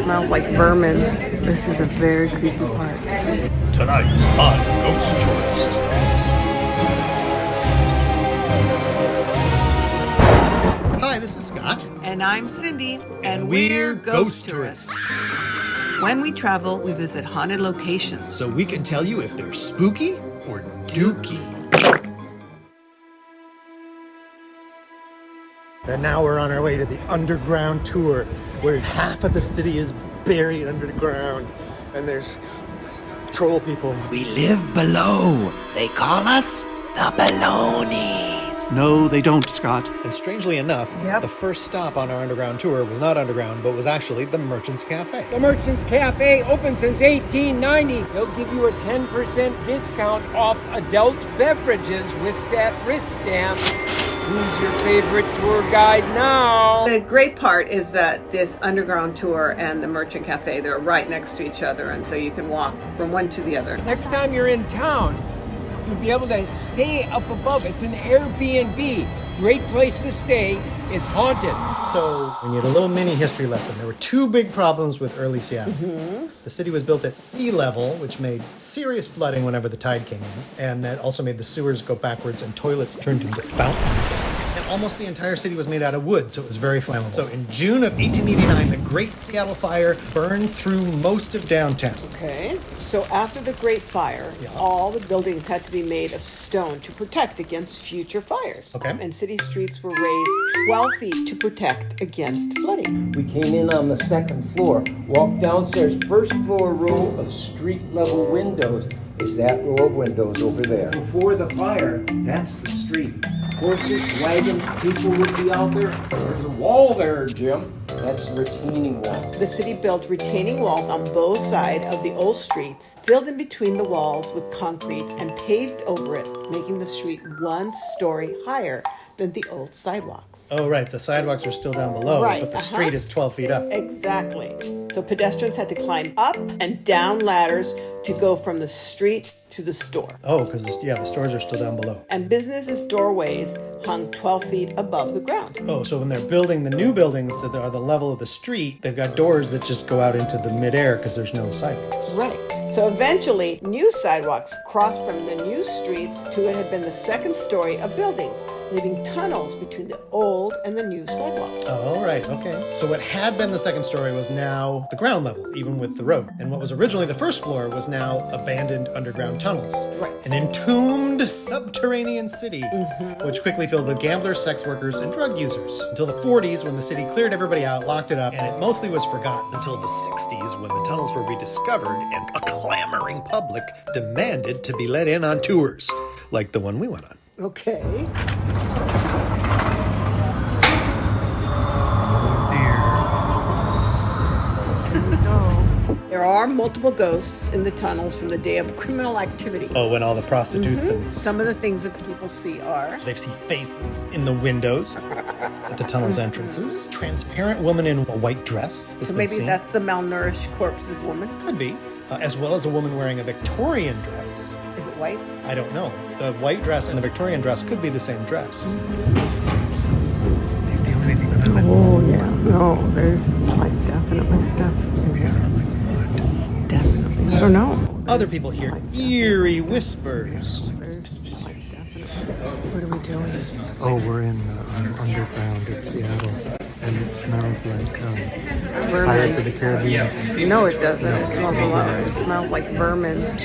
smells like vermin. This is a very creepy part. Tonight on Ghost Tourist. Hi, this is Scott. And I'm Cindy. And we're Ghost Tourists. When we travel, we visit haunted locations. So we can tell you if they're spooky or dooky. And now we're on our way to the underground tour, where half of the city is buried underground, and there's troll people. We live below. They call us the Balonies. No, they don't, Scott. And strangely enough, the first stop on our underground tour was not underground, but was actually the Merchant's Cafe. The Merchant's Cafe, open since 1890. They'll give you a 10% discount off adult beverages with that wrist stamp. Who's your favorite tour guide now? The great part is that this underground tour and the Merchant Cafe, they're right next to each other, and so you can walk from one to the other. Next time you're in town, you'll be able to stay up above. It's an Airbnb. Great place to stay. It's haunted. So we need a little mini history lesson. There were two big problems with early Seattle. The city was built at sea level, which made serious flooding whenever the tide came in. And that also made the sewers go backwards and toilets turned into fountains. And almost the entire city was made out of wood, so it was very flammable. So in June of 1889, the Great Seattle Fire burned through most of downtown. Okay, so after the Great Fire, all the buildings had to be made of stone to protect against future fires. Okay. And city streets were raised 12 feet to protect against flooding. We came in on the second floor, walked downstairs, first floor row of street level windows is that row of windows over there. Before the fire, that's the street. Horses, wagons, people would be out there. There's a wall there, Jim. That's the retaining wall. The city built retaining walls on both sides of the old streets, filled in between the walls with concrete, and paved over it, making the street 1 story higher than the old sidewalks. Oh, right. The sidewalks are still down below, but the street is 12 feet up. Exactly. So pedestrians had to climb up and down ladders to go from the street to the store. Oh, because, the stores are still down below. And businesses' doorways hung 12 feet above the ground. Oh, so when they're building the new buildings that are the level of the street, they've got doors that just go out into the midair because there's no sidewalks. Right. So eventually, new sidewalks crossed from the new streets to what had been the second story of buildings, leaving tunnels between the old and the new sidewalks. Oh, right, okay. So what had been the second story was now the ground level, even with the road. And what was originally the first floor was now abandoned underground tunnels. Right. An entombed subterranean city, which quickly filled with gamblers, sex workers, and drug users. Until the 40s, when the city cleared everybody out, locked it up, and it mostly was forgotten. Until the 60s, when the tunnels were rediscovered and a clamoring public demanded to be let in on tours, like the one we went on. Okay. There are multiple ghosts in the tunnels from the day of criminal activity. Oh, when all the prostitutes and Some of the things that the people see are they see faces in the windows at the tunnel's entrances. Transparent woman in a white dress. has so been maybe seen. that's the malnourished corpses woman. Could be. As well as a woman wearing a Victorian dress. Is it white? I don't know. The white dress and the Victorian dress could be the same dress. Do you feel anything with that? Oh, yeah. No, there's definitely stuff in here. It's definitely. I don't know. Other people hear eerie whispers. What are we doing? Oh, we're in underground in Seattle, and it smells like Pirates of the Caribbean. No, it doesn't. It smells a lot. It smells like vermin.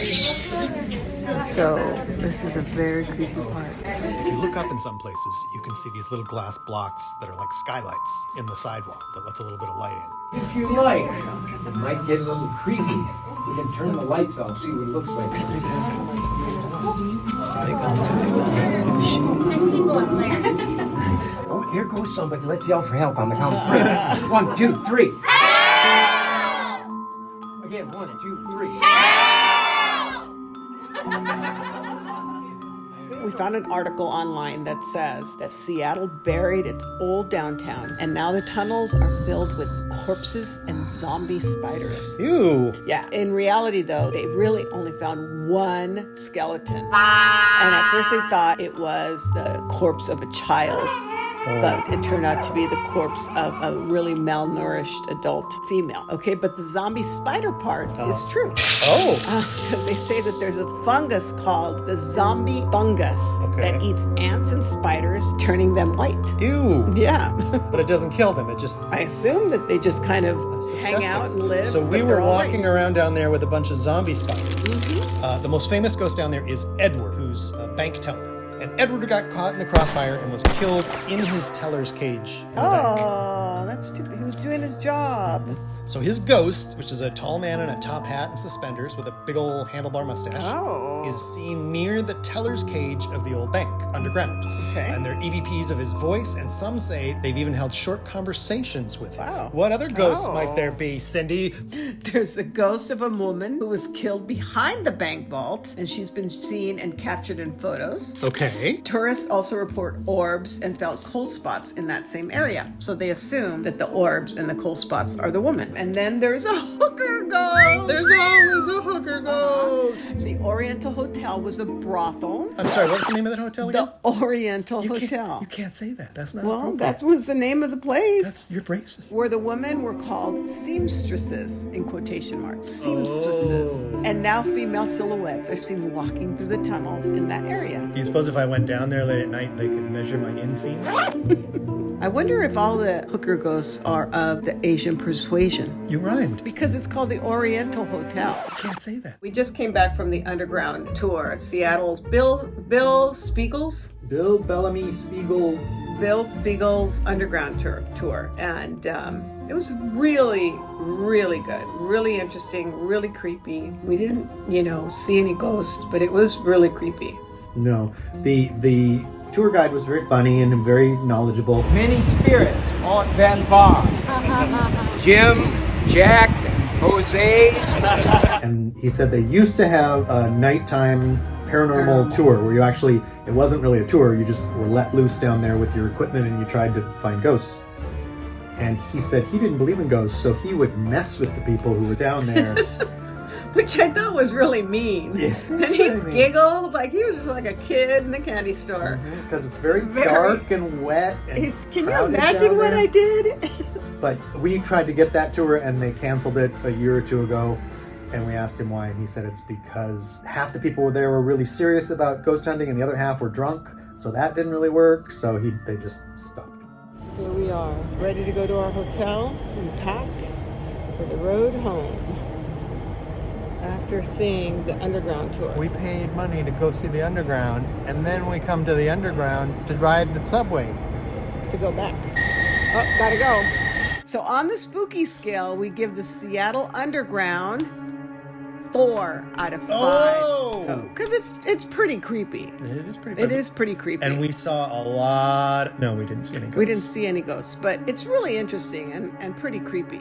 So this is a very creepy part. If you look up in some places, you can see these little glass blocks that are like skylights in the sidewalk that lets a little bit of light in. If you like, it might get a little creepy. We can turn the lights off, see what it looks like. Oh, here goes somebody. Let's yell for help on the count of 3. 1, 2, 3. Again, 1, 2, 3. We found an article online that says that Seattle buried its old downtown, and now the tunnels are filled with corpses and zombie spiders. Ew. Yeah, in reality, though, they really only found one skeleton. And at first they thought it was the corpse of a child. but it turned out to be the corpse of a really malnourished adult female. Okay, but the zombie spider part is true. Oh. Because they say that there's a fungus called the zombie fungus that eats ants and spiders, turning them white. Ew. Yeah. But it doesn't kill them. It just... I assume that they just kind of hang disgusting. out and live. So we but were they're all walking white. around down there with a bunch of zombie spiders. The most famous ghost down there is Edward, who's a bank teller. And Edward got caught in the crossfire and was killed in his teller's cage in the bank. Oh, that's too. He was doing his job. So his ghost, which is a tall man in a top hat and suspenders with a big old handlebar mustache, is seen near the teller's cage of the old bank, underground. Okay. And they're EVPs of his voice, and some say they've even held short conversations with him. Wow. What other ghosts might there be, Cindy? There's the ghost of a woman who was killed behind the bank vault, and she's been seen and captured in photos. Okay. Tourists also report orbs and felt cold spots in that same area. So they assume that the orbs and the cold spots are the woman. And then there's a hooker ghost. There's always a hooker ghost. The Oriental Hotel was a brothel. I'm sorry, what's the name of that hotel again? The Oriental You Hotel. You can't say that. That's not Well, appropriate. that was the name of the place. You're racist. Where the women were called seamstresses, in quotation marks. Seamstresses. And now female silhouettes are seen walking through the tunnels in that area. Do you suppose if I went down there late at night, they could measure my inseam? I wonder if all the hooker ghosts are of the Asian persuasion. You rhymed. Because it's called the Oriental Hotel. You can't say that. We just came back from the underground tour. Seattle's Bill Spiegel's underground tour, and it was really, really good, really interesting, really creepy. We didn't, see any ghosts, but it was really creepy. No, the tour guide was very funny and very knowledgeable. Many spirits haunt Van Bar. Jim, Jack, Jose. And he said they used to have a nighttime paranormal tour where it wasn't really a tour, you just were let loose down there with your equipment and you tried to find ghosts. And he said he didn't believe in ghosts, so he would mess with the people who were down there. Which I thought was really mean. Yeah, and he giggled like he was just like a kid in the candy store. Because it's very dark and wet. And Can you imagine what I did? But we tried to get that tour and they canceled it a year or two ago. And we asked him why, and he said it's because half the people were there were really serious about ghost hunting and the other half were drunk. So that didn't really work. So they just stopped. Here we are, ready to go to our hotel and pack for the road home. After seeing the underground tour. We paid money to go see the underground, and then we come to the underground to ride the subway. To go back. Oh, gotta go. So on the spooky scale, we give the Seattle Underground 4 out of 5. Oh! Because it's pretty creepy. It is pretty creepy. It is pretty creepy. And we saw a lot... No, we didn't see any ghosts. We didn't see any ghosts, but it's really interesting and pretty creepy.